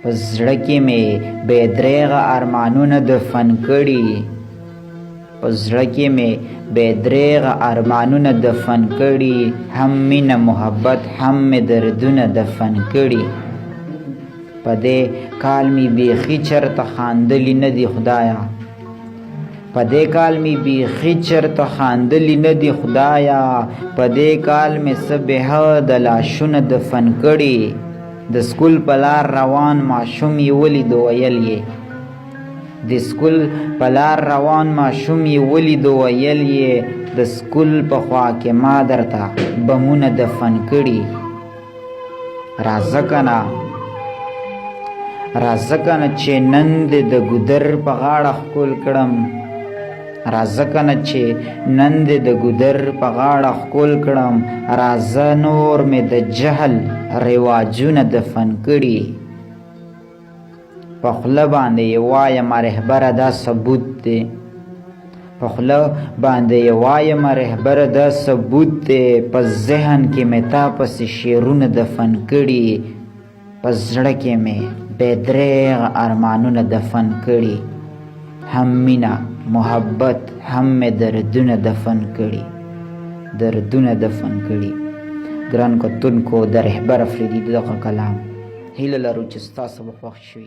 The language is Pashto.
په زړه کې مې بې دریغه ارمانونه دفن کړي په زړه کې مې بې دریغه ارمانونه دفن کړي هم مینه محبت هم مې دردونه دفن کړي په دې کال مې بیخي چرته خاندلي نه دي خدایا په دې کال مې بیخي چرته خاندلي نه دي خدایا په دې کال مې څه بېحده لاشونه دفن کړي د سکول په لار روان ماشوم یې ولیدو ویل یې د سکول په لار روان ماشوم یې ولیدو ویل یې د سکول په خوا کې ما درته بمونه دفن کړي راځه کنه چې نن دې د ګودر په غاړه ښکل کړم راځه کنه چې نن دې د ګودر په غاړه ښکل کړم راځه نور مې د جهل رواجونه دفن کړي په خوله باندې یې وایمه رهبره دا ثبوت دی په خوله باندې یې وایمه رهبره دا ثبوت دی په ذهن کې مې تا پسې شعرونه دفن کړي په زړه کې مې بې دریغه ارمانونه دفن کړي هم مینه محبت هم مې دردونه دفن کړي ګران کتونکو د رهبر افریدي دغه کلام هیله لرو چې ستاسو به خوښ شي